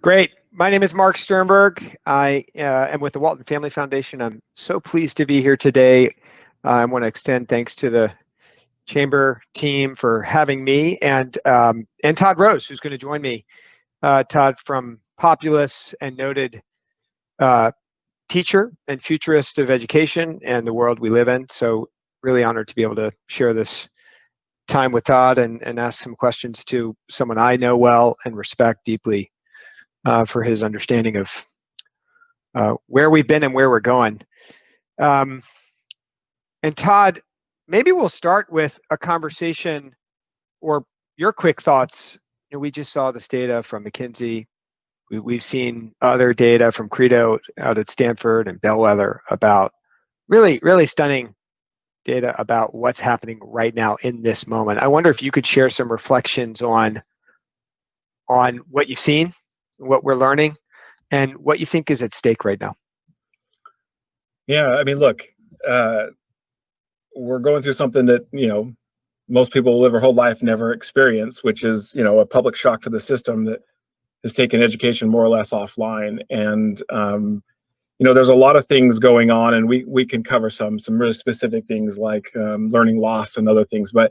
Great. My name is Mark Sternberg. I am with the Walton Family Foundation. I'm so pleased to be here today. I want to extend thanks to the Chamber team for having me and Todd Rose, who's going to join me. Todd, from Populous and noted teacher and futurist of education and the world we live in. So really honored to be able to share this time with Todd and ask some questions to someone I know well and respect deeply for his understanding of where we've been and where we're going. And Todd, maybe we'll start with a conversation or your quick thoughts. You know, we just saw this data from McKinsey. We've seen other data from Credo out at Stanford and Bellwether about really, really stunning data about what's happening right now in this moment. I wonder if you could share some reflections on what you've seen, what we're learning, and what you think is at stake right now. Yeah, I mean, look, we're going through something that, most people will live their whole life never experience, which is, a public shock to the system that has taken education more or less offline. And, there's a lot of things going on, and we can cover some really specific things like learning loss and other things. But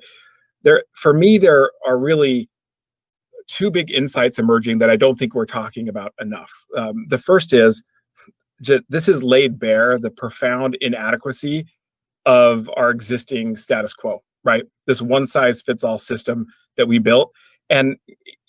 for me, there are really two big insights emerging that I don't think we're talking about enough. The first is this has laid bare the profound inadequacy of our existing status quo, right? This one-size-fits-all system that we built. And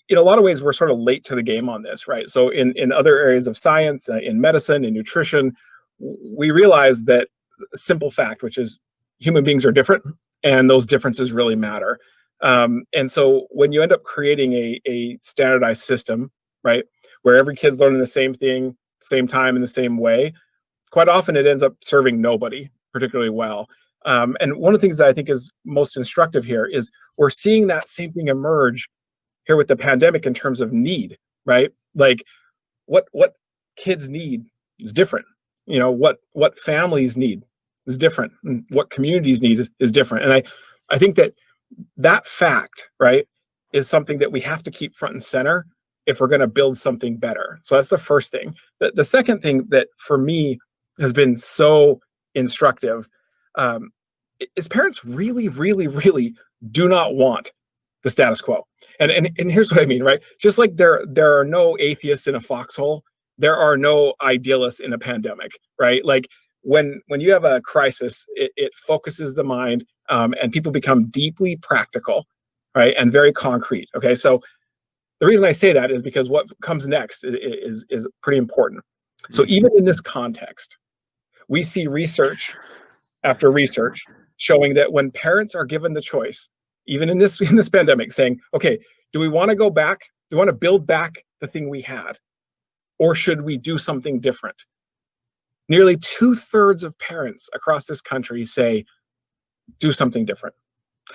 in a lot of ways, we're sort of late to the game on this, right? So in other areas of science, in medicine, in nutrition, we realize that simple fact, which is human beings are different, and those differences really matter. And so when you end up creating a standardized system, right, where every kid's learning the same thing, same time, in the same way, quite often it ends up serving nobody particularly well. And one of the things that I think is most instructive here is we're seeing that same thing emerge here with the pandemic in terms of need, right? Like what kids need is different. What families need is different. And what communities need is different. And I think that fact, right, is something that we have to keep front and center if we're going to build something better. So that's the first thing. The second thing that for me has been so instructive is parents really, really, really do not want the status quo. And here's what I mean, right? Just like there are no atheists in a foxhole, there are no idealists in a pandemic, right? Like when you have a crisis, it focuses the mind, and people become deeply practical, right, and very concrete. Okay, so the reason I say that is because what comes next is pretty important. So even in this context, we see research after research showing that when parents are given the choice, even in this pandemic, saying, okay, do we want to go back? Do we want to build back the thing we had? Or should we do something different? Nearly 2/3 of parents across this country say, do something different.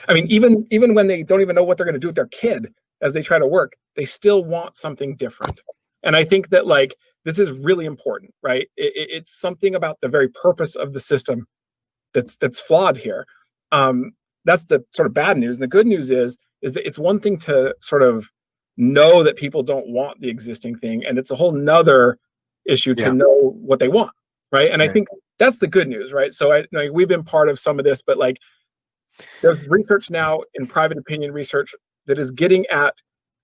I mean, even when they don't even know what they're going to do with their kid as they try to work, they still want something different. And I think that this is really important, right? It's something about the very purpose of the system that's flawed here. That's the sort of bad news. And the good news is that it's one thing to sort of know that people don't want the existing thing, and it's a whole nother issue to know what they want, right? And I think that's the good news, right? So we've been part of some of this, but there's research now in private opinion research that is getting at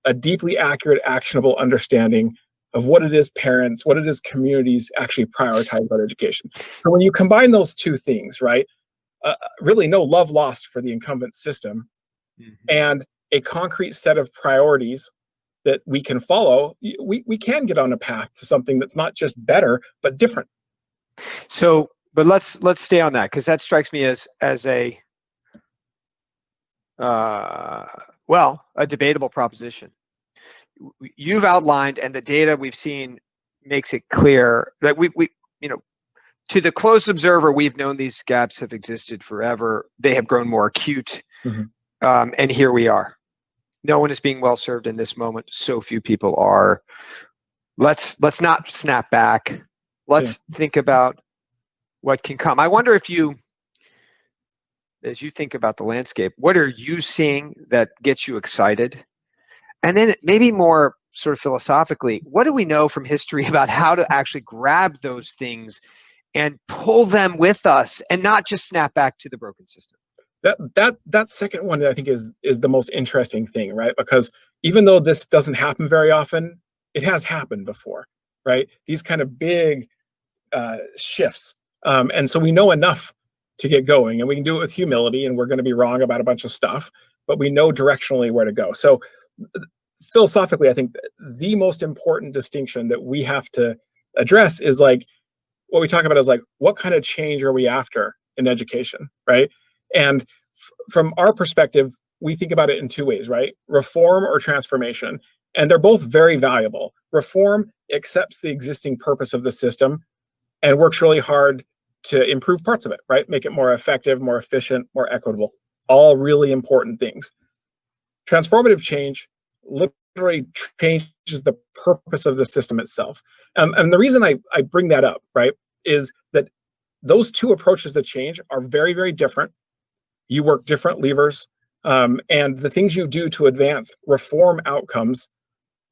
a deeply accurate, actionable understanding of what it is parents, what it is communities actually prioritize about education. So when you combine those two things, right, really no love lost for the incumbent system, and a concrete set of priorities that we can follow, we can get on a path to something that's not just better, but different. So, but let's stay on that, because that strikes me as a a debatable proposition. You've outlined, and the data we've seen makes it clear that we to the close observer, we've known these gaps have existed forever. They have grown more acute, and here we are. No one is being well served in this moment. So few people are. Let's not snap back. Let's think about what can come. I wonder if you, as you think about the landscape, what are you seeing that gets you excited? And then maybe more sort of philosophically, what do we know from history about how to actually grab those things and pull them with us and not just snap back to the broken system? That second one I think is the most interesting thing, right? Because even though this doesn't happen very often, it has happened before, right? These kind of big shifts, and so we know enough to get going, and we can do it with humility. And we're going to be wrong about a bunch of stuff, but we know directionally where to go. So philosophically, I think the most important distinction that we have to address is like what we talk about is like what kind of change are we after in education, right? And from our perspective, we think about it in two ways, right? Reform or transformation. And they're both very valuable. Reform accepts the existing purpose of the system and works really hard to improve parts of it, right? Make it more effective, more efficient, more equitable. All really important things. Transformative change literally changes the purpose of the system itself. And the reason I bring that up, right, is that those two approaches to change are very, very different. You work different levers, and the things you do to advance reform outcomes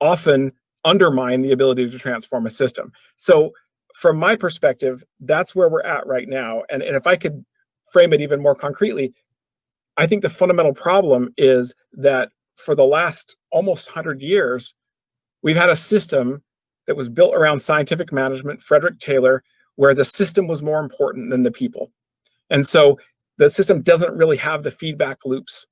often undermine the ability to transform a system. So from my perspective, that's where we're at right now. And if I could frame it even more concretely, I think the fundamental problem is that for the last almost 100 years, we've had a system that was built around scientific management, Frederick Taylor, where the system was more important than the people. And so the system doesn't really have the feedback loops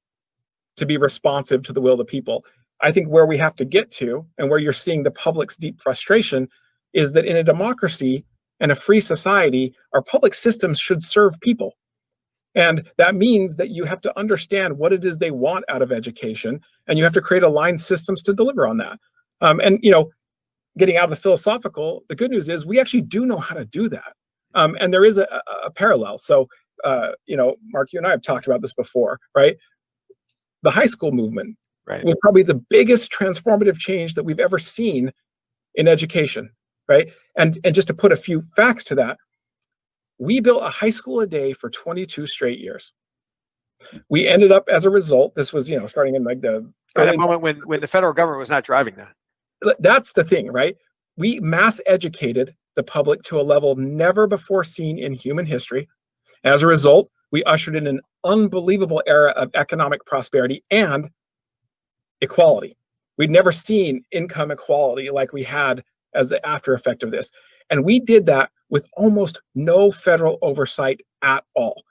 to be responsive to the will of the people. I think where we have to get to, and where you're seeing the public's deep frustration, is that in a democracy and a free society, our public systems should serve people. And that means that you have to understand what it is they want out of education, and you have to create aligned systems to deliver on that. And getting out of the philosophical, the good news is we actually do know how to do that. And there is a parallel. So, Mark, you and I have talked about this before, right? The high school movement was probably the biggest transformative change that we've ever seen in education, right? And just to put a few facts to that, we built a high school a day for 22 straight years. We ended up, as a result, this was, starting in like the early moment when the federal government was not driving that. That's the thing, right? We mass educated the public to a level never before seen in human history. As a result, we ushered in an unbelievable era of economic prosperity and equality. We'd never seen income equality like we had as the after effect of this. And we did that with almost no federal oversight at all.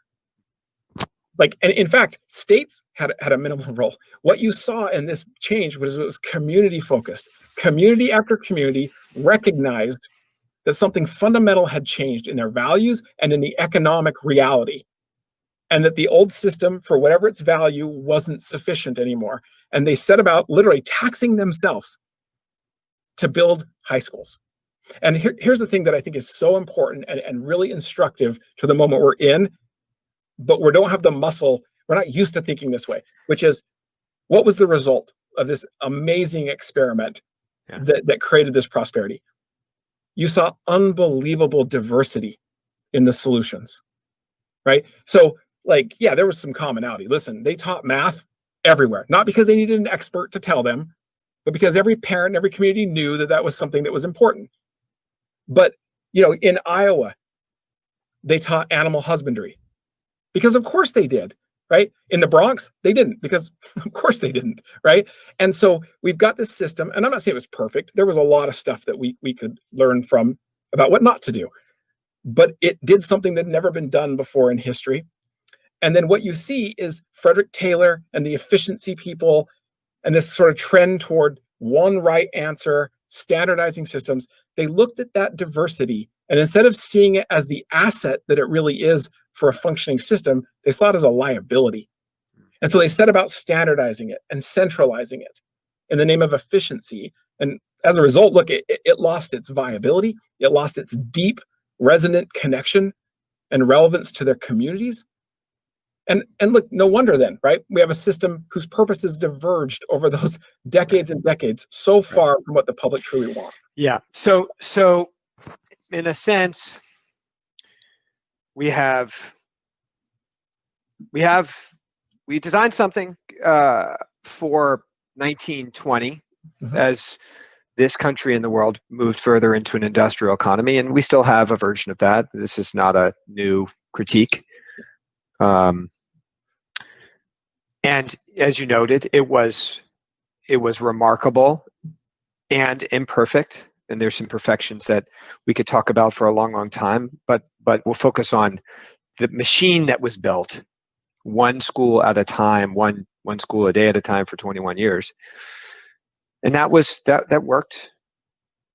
And in fact, states had a minimal role. What you saw in this change was it was community focused. Community after community recognized that something fundamental had changed in their values and in the economic reality, and that the old system, for whatever its value, wasn't sufficient anymore. And they set about literally taxing themselves to build high schools. And here's the thing that I think is so important and really instructive to the moment we're in, but we don't have the muscle. We're not used to thinking this way, which is, what was the result of this amazing experiment that created this prosperity? You saw unbelievable diversity in the solutions, right? So there was some commonality. Listen, they taught math everywhere, not because they needed an expert to tell them, but because every parent, every community knew that that was something that was important. But, in Iowa, they taught animal husbandry because of course they did, right? In the Bronx, they didn't because of course they didn't, right? And so we've got this system, and I'm not saying it was perfect. There was a lot of stuff that we could learn from about what not to do, but it did something that had never been done before in history. And then what you see is Frederick Taylor and the efficiency people and this sort of trend toward one right answer, standardizing systems. They looked at that diversity, and instead of seeing it as the asset that it really is for a functioning system, they saw it as a liability. And so they set about standardizing it and centralizing it in the name of efficiency. And as a result, look, it lost its viability. It lost its deep, resonant connection and relevance to their communities. And look, no wonder then, right? We have a system whose purposes diverged over those decades and decades, so far from what the public truly wants. Yeah. So in a sense, we designed something for 1920 as this country and the world moved further into an industrial economy, and we still have a version of that. This is not a new critique. And as you noted, it was remarkable and imperfect. And there's some imperfections that we could talk about for a long, long time. But we'll focus on the machine that was built, one school at a time, one school a day at a time for 21 years. And that worked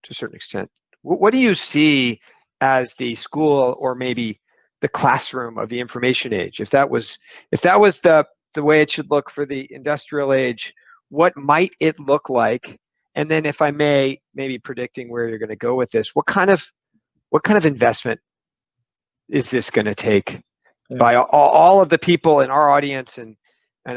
to a certain extent. What do you see as the school, or maybe the classroom of the information age? If that was the way it should look for the industrial age, what might it look like? And then, if I may, maybe predicting where you're going to go with this, what kind of investment is this going to take by all of the people in our audience and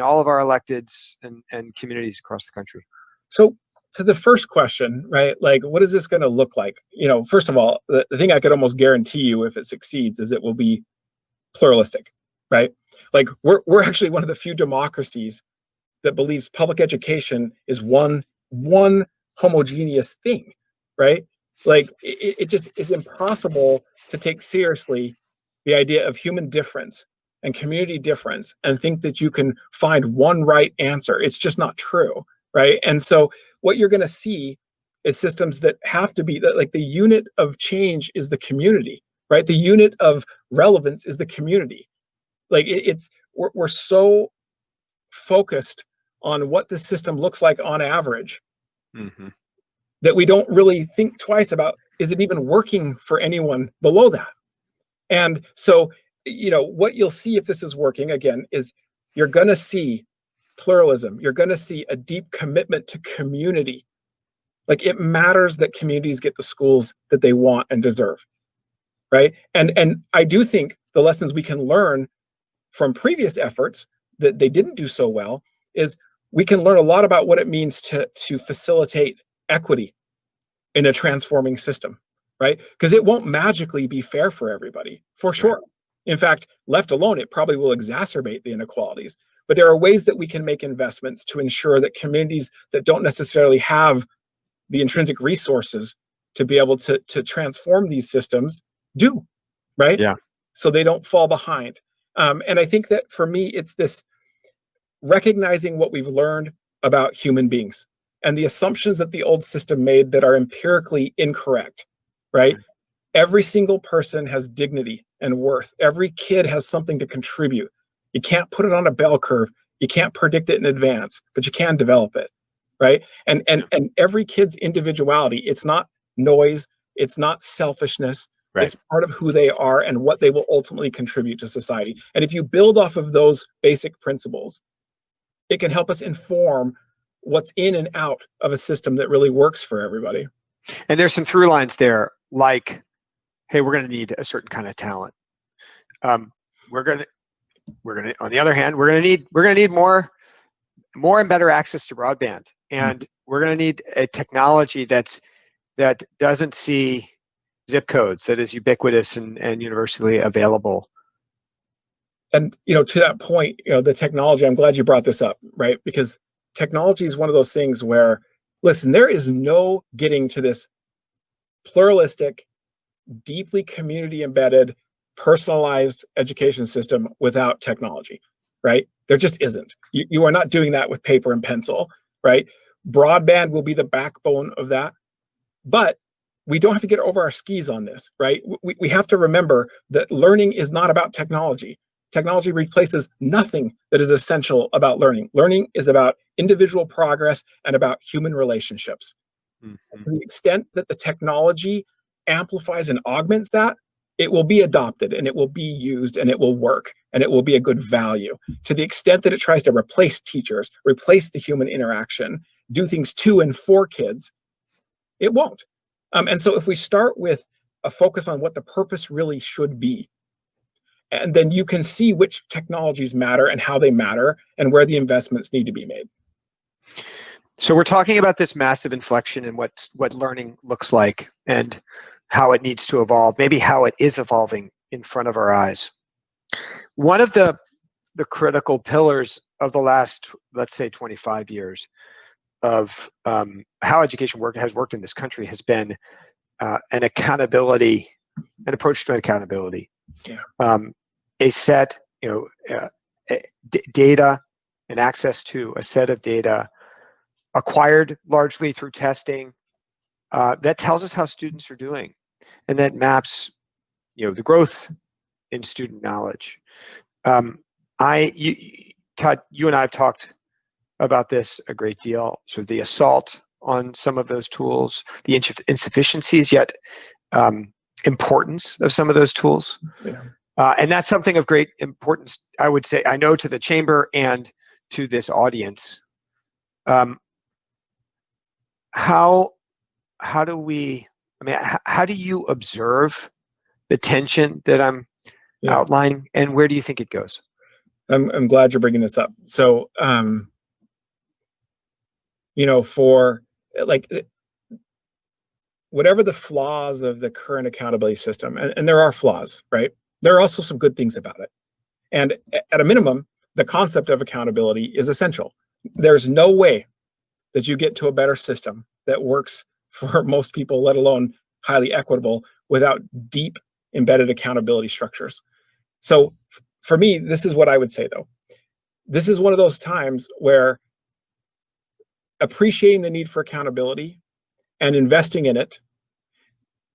all of our electeds and communities across the country? So, to the first question, right? Like, what is this going to look like? First of all, the thing I could almost guarantee you, if it succeeds, is it will be pluralistic, right? Like, we're actually one of the few democracies that believes public education is one homogeneous thing, right? Like, it just is impossible to take seriously the idea of human difference and community difference and think that you can find one right answer. It's just not true, right? And so what you're going to see is systems that have to be like, the unit of change is the community, right? The unit of relevance is the community. Like, we're so focused on what the system looks like on average, that we don't really think twice about, is it even working for anyone below that? And so, what you'll see if this is working, again, is you're going to see pluralism. You're going to see a deep commitment to community. Like, it matters that communities get the schools that they want and deserve, right? And I do think the lessons we can learn from previous efforts that they didn't do so well is we can learn a lot about what it means to facilitate equity in a transforming system, right? Because it won't magically be fair for everybody, for sure. Right. In fact, left alone, it probably will exacerbate the inequalities. But there are ways that we can make investments to ensure that communities that don't necessarily have the intrinsic resources to be able to transform these systems do, right? Yeah. So they don't fall behind. And I think that for me, it's this recognizing what we've learned about human beings and the assumptions that the old system made that are empirically incorrect, right? Every single person has dignity and worth. Every kid has something to contribute. You can't put it on a bell curve. You can't predict it in advance, but you can develop it, right? And every kid's individuality, it's not noise, it's not selfishness, right. It's part of who they are and what they will ultimately contribute to society. And if you build off of those basic principles, it can help us inform what's in and out of a system that really works for everybody. And there's some through lines there, like, hey, we're going to need a certain kind of talent. We're going to, on the other hand, we're going to need more and better access to broadband, and we're going to need a technology that doesn't see zip codes, that is ubiquitous and universally available. And to that point, the technology, I'm glad you brought this up, right? Because technology is one of those things where, listen, there is no getting to this pluralistic, deeply community embedded, personalized education system without technology, right? There just isn't. You are not doing that with paper and pencil, right? Broadband will be the backbone of that, but we don't have to get over our skis on this, right? We have to remember that learning is not about technology. Technology replaces nothing that is essential about learning. Learning is about individual progress and about human relationships. To the extent that the technology amplifies and augments that, it will be adopted and it will be used and it will work and it will be a good value. To the extent that it tries to replace teachers, replace the human interaction, do things to and for kids, it won't. And so if we start with a focus on what the purpose really should be, and then you can see which technologies matter and how they matter and where the investments need to be made. So we're talking about this massive inflection in what learning looks like and how it needs to evolve, maybe how it is evolving in front of our eyes. One of the critical pillars of the last, let's say, 25 years of how education has worked in this country has been an approach to accountability. Yeah. A set, data and access to a set of data acquired largely through testing that tells us how students are doing, and that maps, the growth in student knowledge. Todd, you and I have talked about this a great deal. So the assault on some of those tools, the insufficiencies yet importance of some of those tools. Yeah. And that's something of great importance, I would say, I know, to the chamber and to this audience. How do you observe the tension that I'm outlining, and where do you think it goes? I'm glad you're bringing this up. So, for whatever the flaws of the current accountability system, and there are flaws, right? There are also some good things about it. And at a minimum, the concept of accountability is essential. There's no way that you get to a better system that works for most people, let alone highly equitable, without deep embedded accountability structures. So for me, this is what I would say, though. This is one of those times where appreciating the need for accountability and investing in it,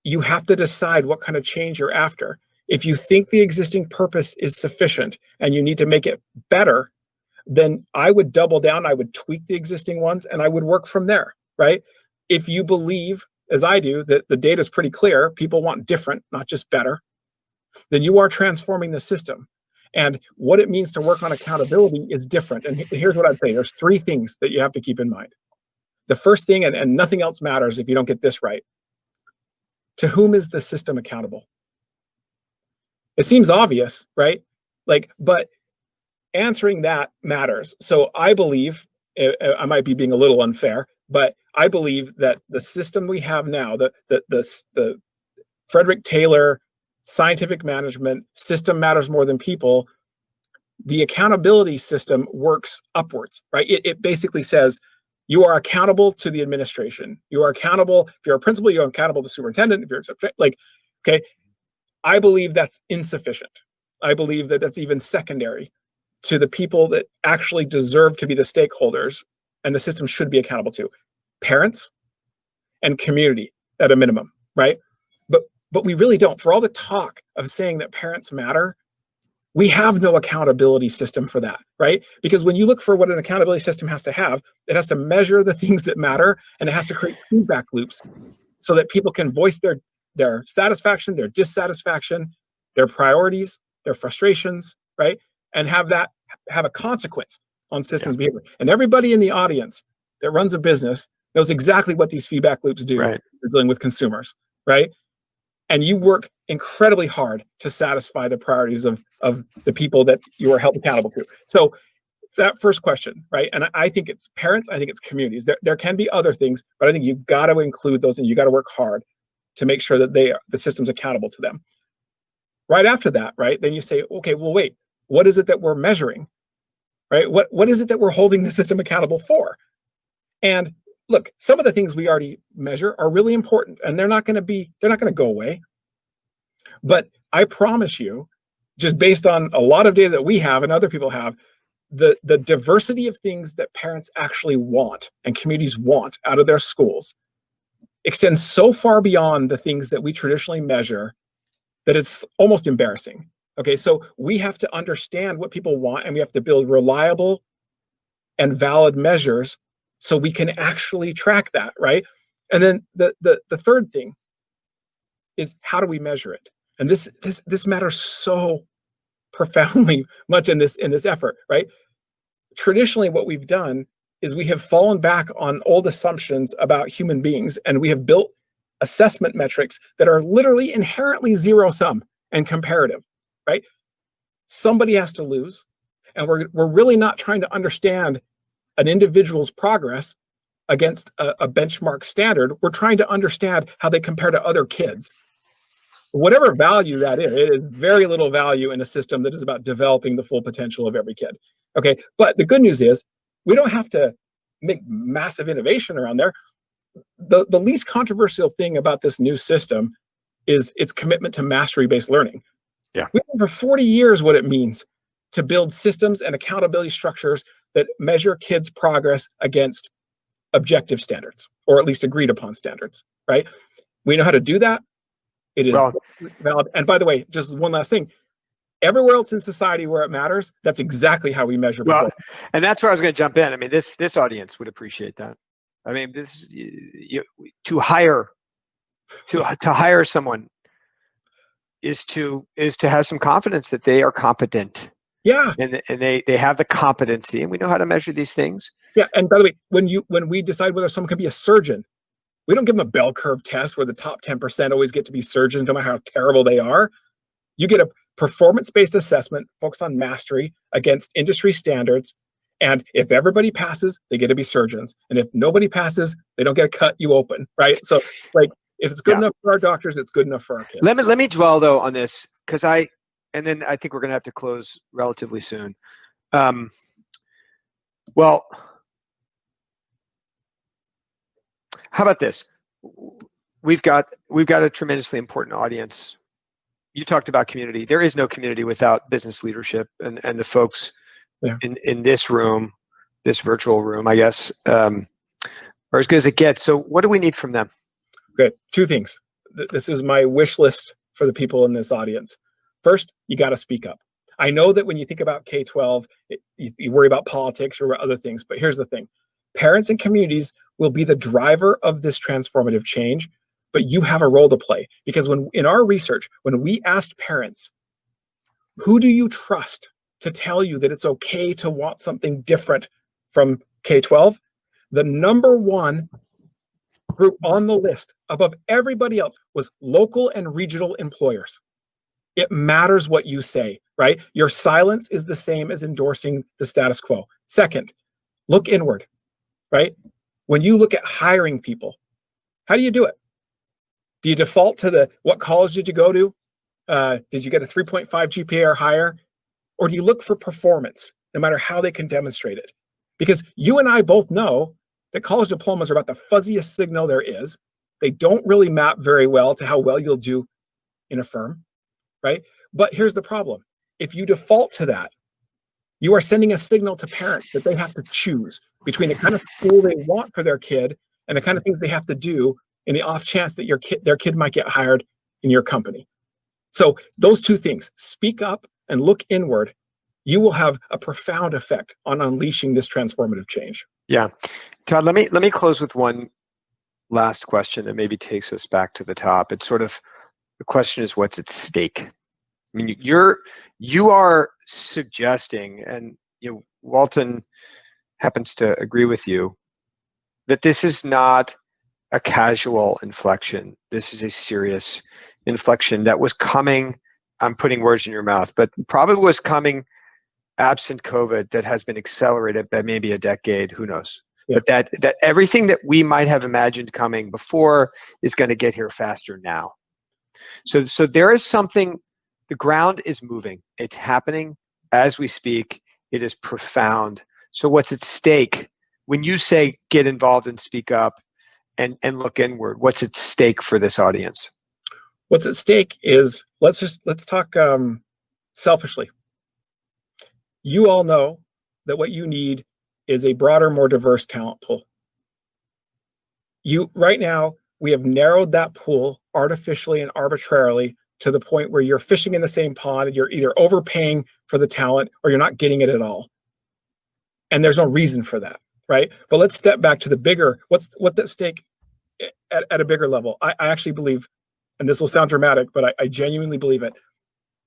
you have to decide what kind of change you're after. If you think the existing purpose is sufficient and you need to make it better, then I would double down, I would tweak the existing ones, and I would work from there, right? If you believe, as I do, that the data is pretty clear, people want different, not just better, then you are transforming the system. And what it means to work on accountability is different. And here's what I'd say. There's three things that you have to keep in mind. The first thing, and nothing else matters if you don't get this right, to whom is the system accountable? It seems obvious, right? But answering that matters. So I believe, I might be being a little unfair, but I believe that the system we have now, the Frederick Taylor scientific management system matters more than people, the accountability system works upwards, right? It basically says you are accountable to the administration. You are accountable. If you're a principal, you're accountable to the superintendent. If you're okay, I believe that's insufficient. I believe that that's even secondary to the people that actually deserve to be the stakeholders and the system should be accountable to: parents and community at a minimum, right? But we really don't. For all the talk of saying that parents matter, we have no accountability system for that, right? Because when you look for what an accountability system has to have, it has to measure the things that matter, and it has to create feedback loops so that people can voice their satisfaction, their dissatisfaction, their priorities, their frustrations, right? And have a consequence on systems behavior. And everybody in the audience that runs a business knows exactly what these feedback loops do. Right. They're dealing with consumers, right? And you work incredibly hard to satisfy the priorities of the people that you are held accountable to. So that first question, right? And I think it's parents, I think it's communities. There can be other things, but I think you've got to include those, and you got to work hard to make sure that the system's accountable to them. Right after that, right? Then you say, okay, well, wait, what is it that we're measuring, right? What is it that we're holding the system accountable for? And look, some of the things we already measure are really important, and they're not going to go away. But I promise you, just based on a lot of data that we have and other people have, the diversity of things that parents actually want and communities want out of their schools extends so far beyond the things that we traditionally measure that it's almost embarrassing. Okay, so we have to understand what people want, and we have to build reliable and valid measures so we can actually track that, right? And then the third thing is, how do we measure it? And this matters so profoundly much in this effort, right? Traditionally, what we've done is we have fallen back on old assumptions about human beings, and we have built assessment metrics that are literally inherently zero-sum and comparative, right? Somebody has to lose, and we're really not trying to understand an individual's progress against a benchmark standard. We're trying to understand how they compare to other kids. Whatever value that is, it is very little value in a system that is about developing the full potential of every kid. Okay, but the good news is we don't have to make massive innovation around there. The least controversial thing about this new system is its commitment to mastery-based learning. Yeah. We know for 40 years what it means to build systems and accountability structures that measure kids' progress against objective standards, or at least agreed upon standards, right? We know how to do that. It is valid. And by the way, just one last thing. Everywhere else in society where it matters, that's exactly how we measure performance. And that's where I was going to jump in. I mean, this audience would appreciate that. I mean, to hire someone is to have some confidence that they are competent. Yeah. And they have the competency, and we know how to measure these things. Yeah. And by the way, when we decide whether someone can be a surgeon, we don't give them a bell curve test where the top 10% always get to be surgeons, no matter how terrible they are. You get a performance-based assessment focused on mastery against industry standards. And if everybody passes, they get to be surgeons. And if nobody passes, they don't get to cut you open, right? So, like, if it's good enough for our doctors, it's good enough for our kids. Let me dwell though on this, because and then I think we're going to have to close relatively soon. Well, how about this? We've got a tremendously important audience. You talked about community. There is no community without business leadership, and the folks in this room, this virtual room, I guess, are as good as it gets. So what do we need from them? Good. Two things. This is my wish list for the people in this audience. First, you got to speak up. I know that when you think about K-12, you worry about politics or other things, but here's the thing. Parents and communities will be the driver of this transformative change, but you have a role to play. Because in our research, when we asked parents, who do you trust to tell you that it's okay to want something different from K-12? The number one group on the list above everybody else was local and regional employers. It matters what you say, right? Your silence is the same as endorsing the status quo. Second, look inward, right? When you look at hiring people, how do you do it? Do you default to what college did you go to? Did you get a 3.5 GPA or higher? Or do you look for performance, no matter how they can demonstrate it? Because you and I both know that college diplomas are about the fuzziest signal there is. They don't really map very well to how well you'll do in a firm, right? But here's the problem. If you default to that, you are sending a signal to parents that they have to choose between the kind of school they want for their kid and the kind of things they have to do in the off chance that their kid might get hired in your company. So those two things, speak up and look inward, you will have a profound effect on unleashing this transformative change. Yeah. Todd, let me close with one last question that maybe takes us back to the top. It's sort of, the question is, what's at stake? I mean, you are suggesting, and Walton happens to agree with you, that this is not a casual inflection. This is a serious inflection that was coming. I'm putting words in your mouth, but probably was coming absent COVID, that has been accelerated by maybe a decade, who knows? Yeah. But that everything that we might have imagined coming before is going to get here faster now. So there is something, the ground is moving. It's happening as we speak. It is profound. So what's at stake when you say get involved and speak up and look inward? What's at stake for this audience? What's at stake is, let's talk selfishly. You all know that what you need is a broader, more diverse talent pool. Right now, we have narrowed that pool artificially and arbitrarily to the point where you're fishing in the same pond, and you're either overpaying for the talent or you're not getting it at all. And there's no reason for that, right? But let's step back to the bigger, what's at stake at a bigger level. I actually believe, and this will sound dramatic, but I genuinely believe it.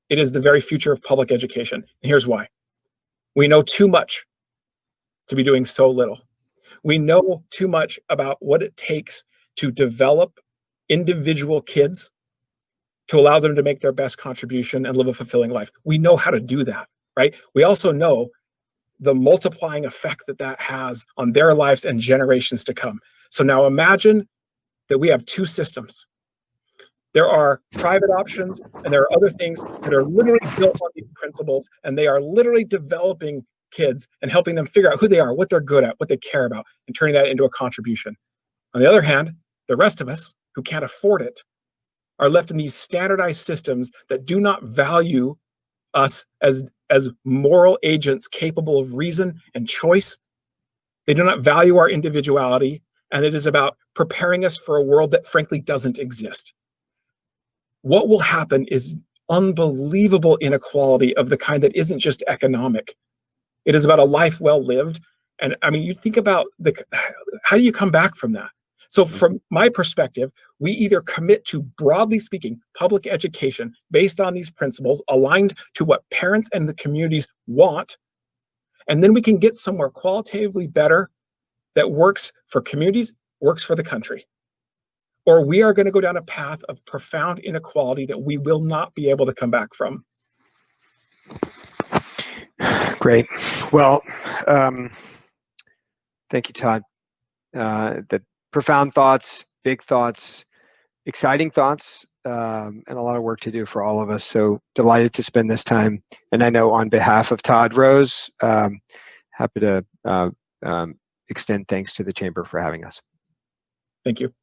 It is the very future of public education. And here's why. We know too much to be doing so little. We know too much about what it takes to develop individual kids to allow them to make their best contribution and live a fulfilling life. We know how to do that, right? We also know the multiplying effect that has on their lives and generations to come. So now imagine that we have two systems. There are private options and there are other things that are literally built on these principles, and they are literally developing kids and helping them figure out who they are, what they're good at, what they care about, and turning that into a contribution. On the other hand, the rest of us who can't afford it are left in these standardized systems that do not value us as moral agents capable of reason and choice. They do not value our individuality, and it is about preparing us for a world that frankly doesn't exist. What will happen is unbelievable inequality of the kind that isn't just economic. It is about a life well lived. And I mean, you think about how do you come back from that? So from my perspective, we either commit to, broadly speaking, public education based on these principles aligned to what parents and the communities want, and then we can get somewhere qualitatively better that works for communities, works for the country. Or we are going to go down a path of profound inequality that we will not be able to come back from. Great. Well, thank you, Todd. The profound thoughts, big thoughts, exciting thoughts, and a lot of work to do for all of us. So delighted to spend this time. And I know on behalf of Todd Rose, happy to extend thanks to the Chamber for having us. Thank you.